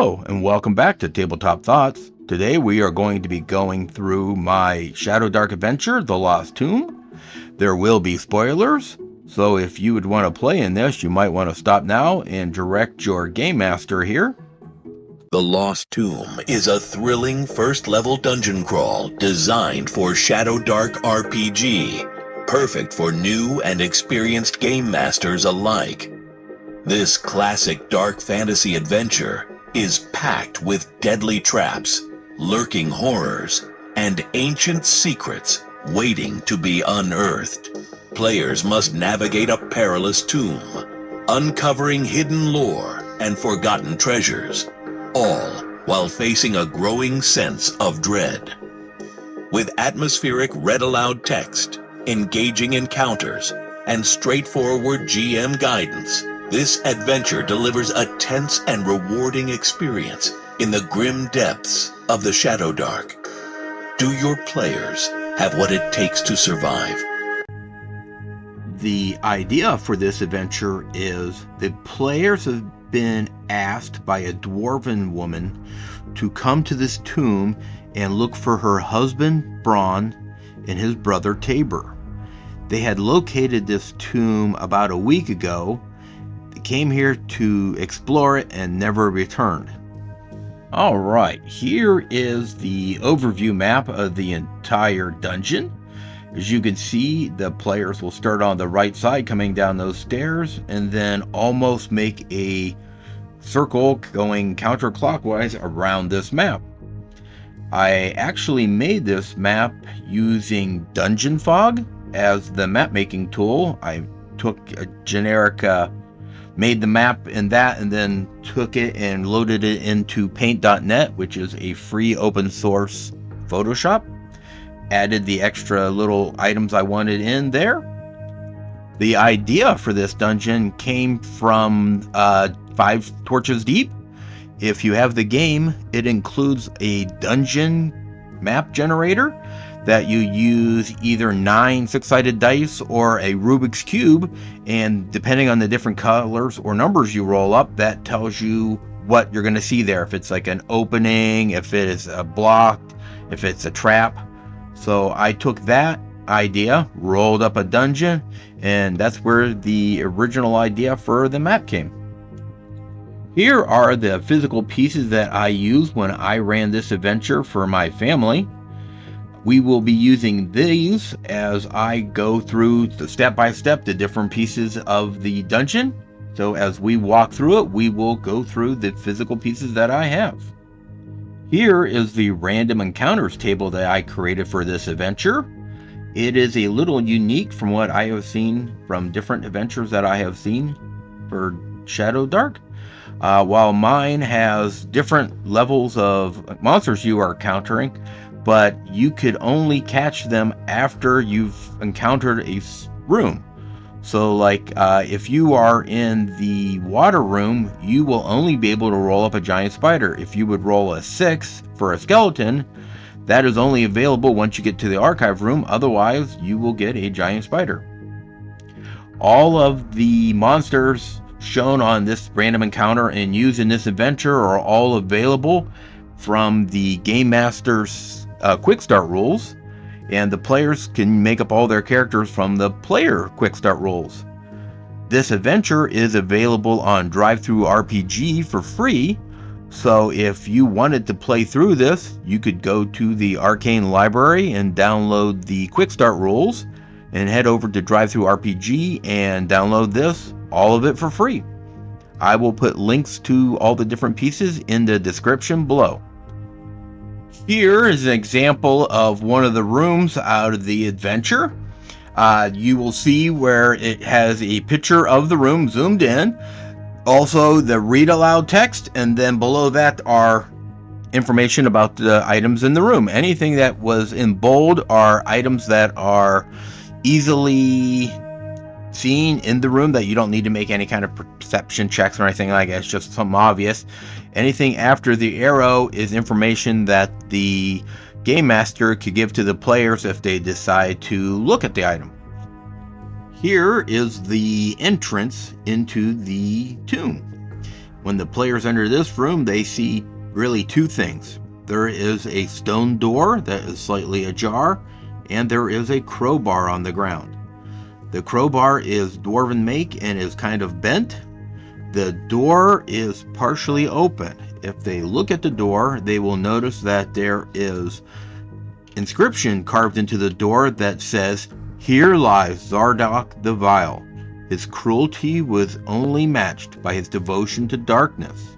Hello and welcome back to Tabletop Thoughts. Today we are going to be going through my Shadowdark adventure, The Lost Tomb. There will be spoilers, so if you would want to play in this, you might want to stop now and direct your game master here. The Lost Tomb is a thrilling first-level dungeon crawl designed for Shadowdark RPG, perfect for new and experienced game masters alike. This classic dark fantasy adventure is packed with deadly traps, lurking horrors, and ancient secrets waiting to be unearthed. Players must navigate a perilous tomb, uncovering hidden lore and forgotten treasures, all while facing a growing sense of dread. With atmospheric read-aloud text, engaging encounters, and straightforward GM guidance, this adventure delivers a tense and rewarding experience in the grim depths of the Shadowdark. Do your players have what it takes to survive? The idea for this adventure is the players have been asked by a dwarven woman to come to this tomb and look for her husband Braun and his brother Tabor. They had located this tomb about a week ago. They came here to explore it and never returned. Alright, here is the overview map of the entire dungeon. As you can see, the players will start on the right side coming down those stairs and then almost make a circle going counterclockwise around this map. I actually made this map using Dungeon Fog as the map making tool. I took a generic made the map in that and then took it and loaded it into paint.net, which is a free open source Photoshop. Added the extra little items I wanted in there. The idea for this dungeon came from 5 Torches Deep. If you have the game, it includes a dungeon map generator that you use either 9 6-sided dice or a Rubik's Cube, and depending on the different colors or numbers you roll up, that tells you what you're going to see there. If it's like an opening, if it is a block, if it's a trap. So I took that idea, rolled up a dungeon, and that's where the original idea for the map came. Here are the physical pieces that I used when I ran this adventure for my family. We will be using these as I go through the step-by-step the different pieces of the dungeon. So as we walk through it, we will go through the physical pieces that I have. Here is the random encounters table that I created for this adventure. It is a little unique from what I have seen from different adventures that I have seen for Shadowdark. While mine has different levels of monsters you are encountering, but you could only catch them after you've encountered a room. So like if you are in the water room, you will only be able to roll up a giant spider. If you would roll a 6 for a skeleton, that is only available once you get to the archive room. Otherwise, you will get a giant spider. All of the monsters shown on this random encounter and used in this adventure are all available from the Game Master's Quick Start rules, and the players can make up all their characters from the player Quick Start rules. This adventure is available on DriveThruRPG for free, so if you wanted to play through this, you could go to the Arcane library and download the Quick Start rules and head over to DriveThruRPG and download this, all of it for free. I will put links to all the different pieces in the description below. Here is an example of one of the rooms out of the adventure. You will see where it has a picture of the room zoomed in. Also the read aloud text, and then below that are information about the items in the room. Anything that was in bold are items that are easily seen in the room that you don't need to make any kind of perception checks or anything like that. It's just something obvious. Anything after the arrow is information that the game master could give to the players if they decide to look at the item. Here is the entrance into the tomb. When the players enter this room, they see really two things. There is a stone door that is slightly ajar, and there is a crowbar on the ground. The crowbar is dwarven make and is kind of bent. The door is partially open. If they look at the door, they will notice that there is inscription carved into the door that says, "Here lies Zardok the Vile. His cruelty was only matched by his devotion to darkness."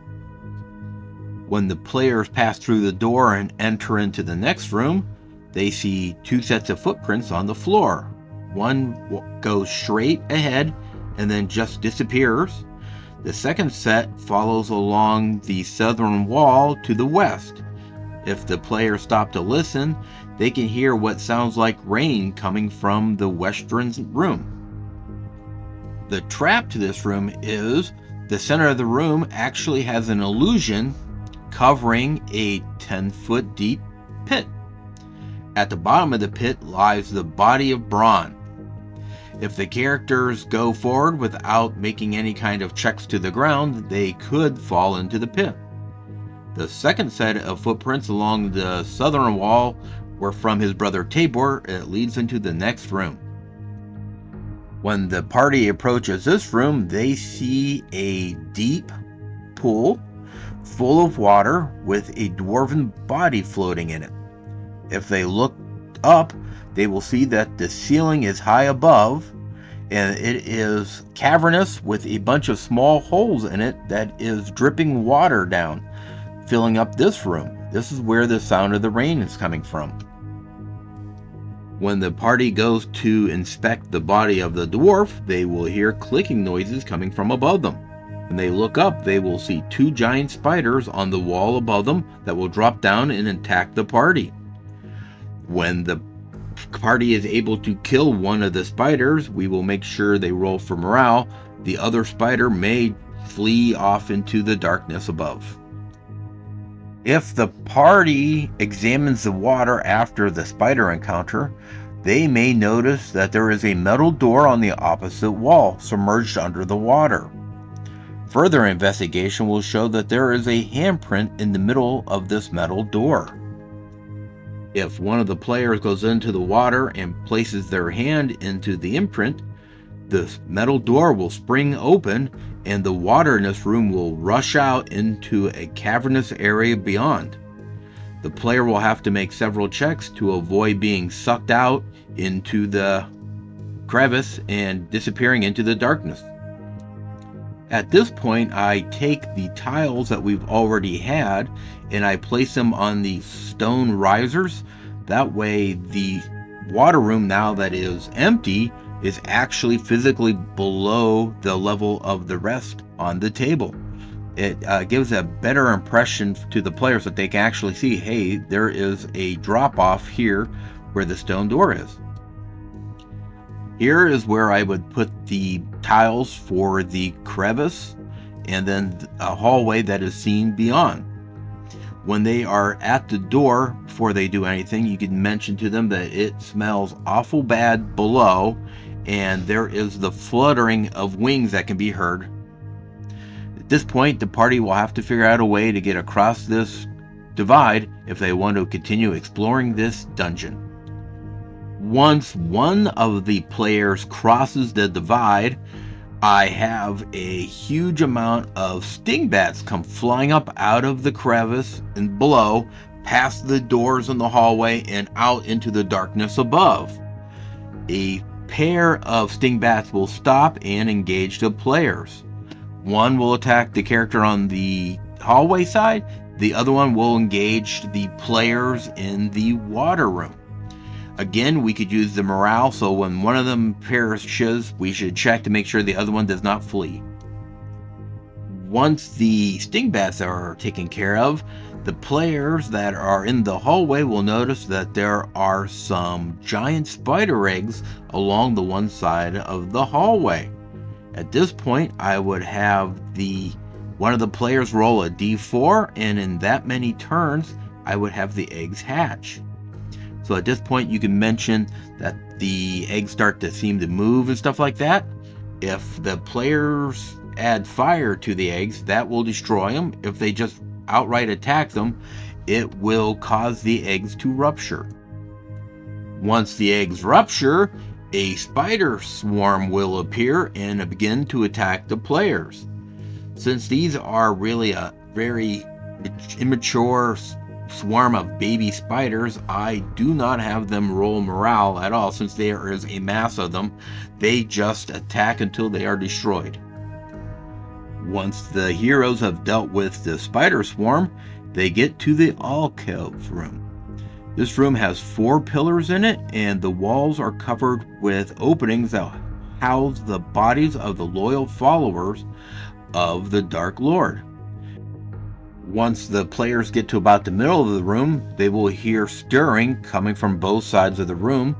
When the players pass through the door and enter into the next room, they see two sets of footprints on the floor. One goes straight ahead and then just disappears. The second set follows along the southern wall to the west. If the players stop to listen, they can hear what sounds like rain coming from the western room. The trap to this room is the center of the room actually has an illusion covering a 10-foot deep pit. At the bottom of the pit lies the body of Braun. If the characters go forward without making any kind of checks to the ground, they could fall into the pit. The second set of footprints along the southern wall were from his brother Tabor. It leads into the next room. When the party approaches this room, they see a deep pool full of water with a dwarven body floating in it. If they look up, they will see that the ceiling is high above, and it is cavernous with a bunch of small holes in it that is dripping water down, filling up this room. This is where the sound of the rain is coming from. When the party goes to inspect the body of the dwarf, they will hear clicking noises coming from above them. When they look up, they will see two giant spiders on the wall above them that will drop down and attack the party. When the party is able to kill one of the spiders, we will make sure they roll for morale. The other spider may flee off into the darkness above. If the party examines the water after the spider encounter, they may notice that there is a metal door on the opposite wall, submerged under the water. Further investigation will show that there is a handprint in the middle of this metal door. If one of the players goes into the water and places their hand into the imprint, the metal door will spring open and the water in this room will rush out into a cavernous area beyond. The player will have to make several checks to avoid being sucked out into the crevice and disappearing into the darkness. At this point, I take the tiles that we've already had and I place them on the stone risers. That way the water room, now that is empty, is actually physically below the level of the rest on the table. It gives a better impression to the players that they can actually see, hey, there is a drop off here where the stone door is. Here is where I would put the tiles for the crevice and then a hallway that is seen beyond. When they are at the door, before they do anything, you can mention to them that it smells awful bad below and there is the fluttering of wings that can be heard. At this point, the party will have to figure out a way to get across this divide if they want to continue exploring this dungeon. Once one of the players crosses the divide, I have a huge amount of stingbats come flying up out of the crevice and below, past the doors in the hallway and out into the darkness above. A pair of stingbats will stop and engage the players. One will attack the character on the hallway side, the other one will engage the players in the water room. Again, we could use the morale, so when one of them perishes, we should check to make sure the other one does not flee. Once the stingbats are taken care of, the players that are in the hallway will notice that there are some giant spider eggs along the one side of the hallway. At this point, I would have one of the players roll a d4, and in that many turns, I would have the eggs hatch. So at this point, you can mention that the eggs start to seem to move and stuff like that. If the players add fire to the eggs, that will destroy them. If they just outright attack them, it will cause the eggs to rupture. Once the eggs rupture, a spider swarm will appear and begin to attack the players. Since these are really a very immature swarm of baby spiders, I do not have them roll morale at all. Since there is a mass of them, they just attack until they are destroyed. Once the heroes have dealt with the spider swarm, they get to the alcove room. This room has 4 pillars in it, and the walls are covered with openings that house the bodies of the loyal followers of the Dark Lord. Once the players get to about the middle of the room, they will hear stirring coming from both sides of the room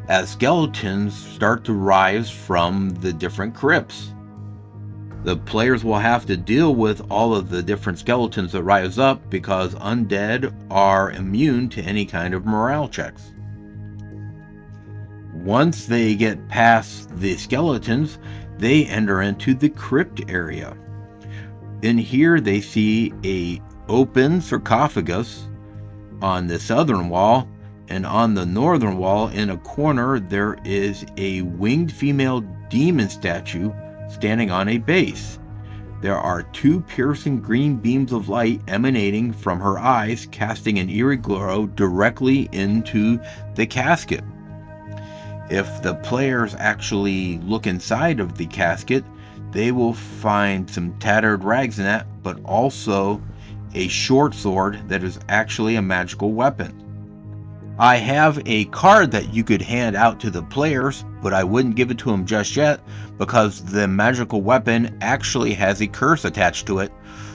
as skeletons start to rise from the different crypts. The players will have to deal with all of the different skeletons that rise up because undead are immune to any kind of morale checks. Once they get past the skeletons, they enter into the crypt area. In here they see a open sarcophagus on the southern wall, and on the northern wall in a corner there is a winged female demon statue standing on a base. There are 2 piercing green beams of light emanating from her eyes, casting an eerie glow directly into the casket. If the players actually look inside of the casket, they will find some tattered rags in that, but also a short sword that is actually a magical weapon. I have a card that you could hand out to the players, but I wouldn't give it to them just yet because the magical weapon actually has a curse attached to it.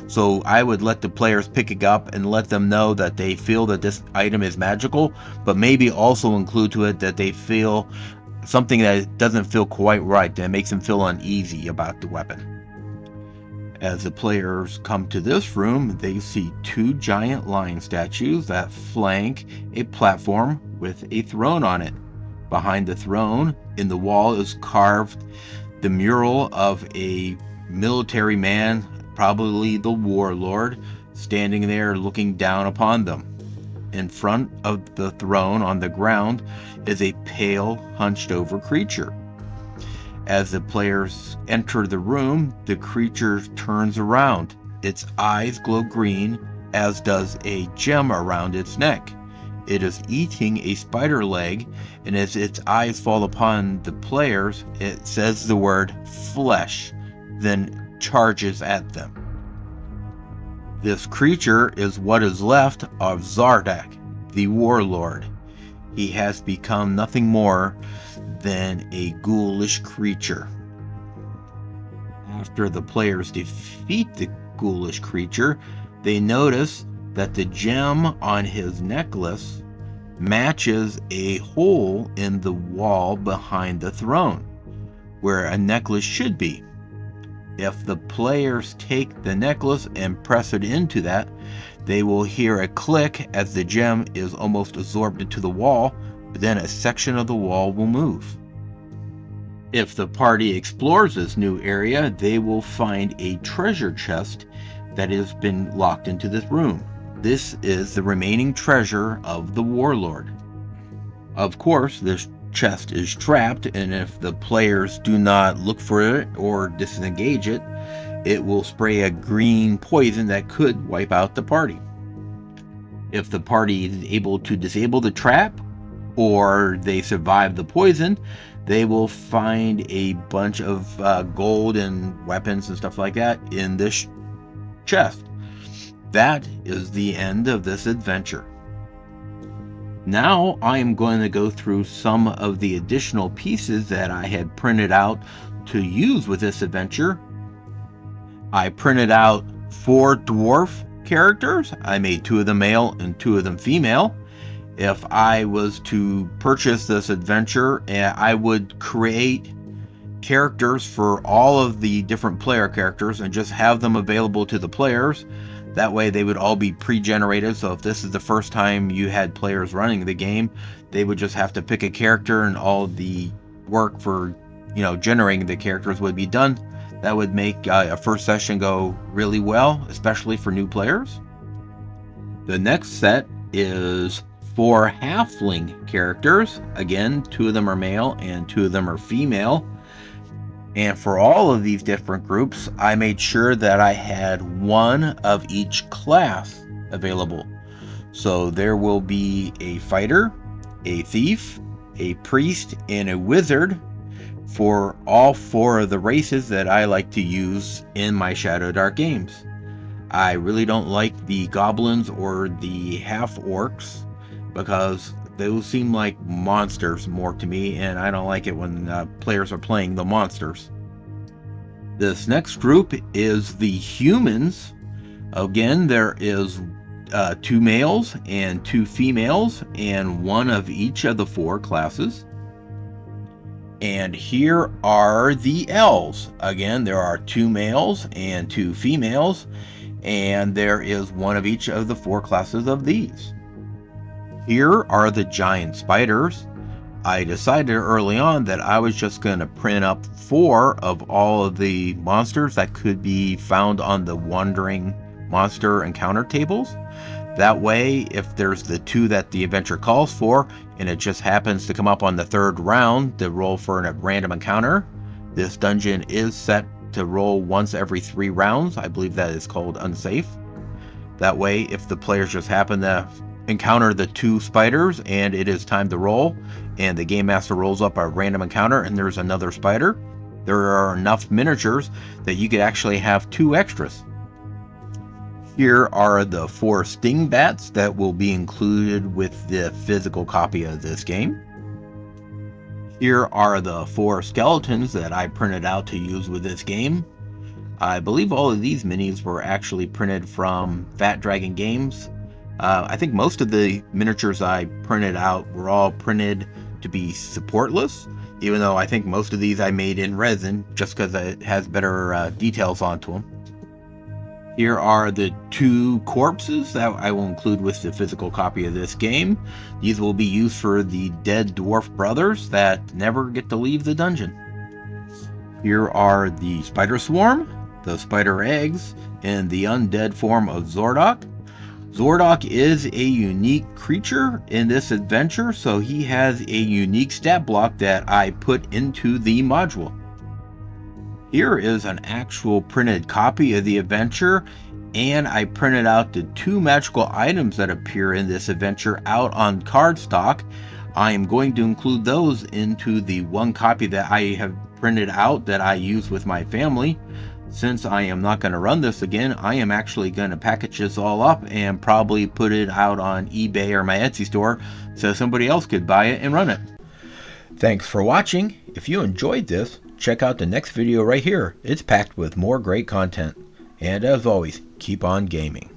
So I would let the players pick it up and let them know that they feel that this item is magical, but maybe also include to it that they feel something that doesn't feel quite right, that makes them feel uneasy about the weapon. As the players come to this room, they see 2 giant lion statues that flank a platform with a throne on it. Behind the throne, in the wall, is carved the mural of a military man, probably the warlord, standing there looking down upon them. In front of the throne on the ground is a pale, hunched-over creature. As the players enter the room, the creature turns around. Its eyes glow green, as does a gem around its neck. It is eating a spider leg, and as its eyes fall upon the players, it says the word flesh, then charges at them. This creature is what is left of Zardok, the warlord. He has become nothing more than a ghoulish creature. After the players defeat the ghoulish creature, they notice that the gem on his necklace matches a hole in the wall behind the throne, where a necklace should be. If the players take the necklace and press it into that, they will hear a click as the gem is almost absorbed into the wall, but then a section of the wall will move. If the party explores this new area, they will find a treasure chest that has been locked into this room. This is the remaining treasure of the warlord. Of course, this chest is trapped, and if the players do not look for it or disengage it, it will spray a green poison that could wipe out the party. If the party is able to disable the trap, or they survive the poison, they will find a bunch of gold and weapons and stuff like that in this chest. That is the end of this adventure. Now I am going to go through some of the additional pieces that I had printed out to use with this adventure. I printed out 4 dwarf characters. I made 2 of them male and 2 of them female. If I was to purchase this adventure, I would create characters for all of the different player characters and just have them available to the players. That way they would all be pre-generated, so if this is the first time you had players running the game, they would just have to pick a character and all the work for, generating the characters would be done. That would make a first session go really well, especially for new players. The next set is 4 halfling characters. Again, 2 of them are male and 2 of them are female. And for all of these different groups, I made sure that I had 1 of each class available. So there will be a fighter, a thief, a priest, and a wizard for all 4 of the races that I like to use in my Shadowdark games. I really don't like the goblins or the half-orcs because those seem like monsters more to me, and I don't like it when players are playing the monsters. This next group is the humans. Again, there is 2 males and 2 females and 1 of each of the 4 classes. And here are the elves. Again, there are 2 males and 2 females, and there is 1 of each of the 4 classes of these. Here are the giant spiders. I decided early on that I was just going to print up 4 of all of the monsters that could be found on the wandering monster encounter tables. That way, if there's the 2 that the adventure calls for, and it just happens to come up on the 3rd round to roll for a random encounter, this dungeon is set to roll once every 3 rounds. I believe that is called unsafe. That way, if the players just happen to encounter the 2 spiders and it is time to roll, and the game master rolls up a random encounter and there's another spider, there are enough miniatures that you could actually have 2 extras. Here are the 4 stingbats that will be included with the physical copy of this game. Here are the 4 skeletons that I printed out to use with this game. I believe all of these minis were actually printed from Fat Dragon Games. I think most of the miniatures I printed out were all printed to be supportless, even though I think most of these I made in resin just because it has better details onto them. Here are the 2 corpses that I will include with the physical copy of this game. These will be used for the dead dwarf brothers that never get to leave the dungeon. Here are the spider swarm, the spider eggs, and the undead form of Zardok. Zardok is a unique creature in this adventure, so he has a unique stat block that I put into the module. Here is an actual printed copy of the adventure, and I printed out the 2 magical items that appear in this adventure out on cardstock. I am going to include those into the 1 copy that I have printed out that I use with my family. Since I am not going to run this again, I am actually going to package this all up and probably put it out on eBay or my Etsy store so somebody else could buy it and run it. Thanks for watching. If you enjoyed this, check out the next video right here. It's packed with more great content. And as always, keep on gaming.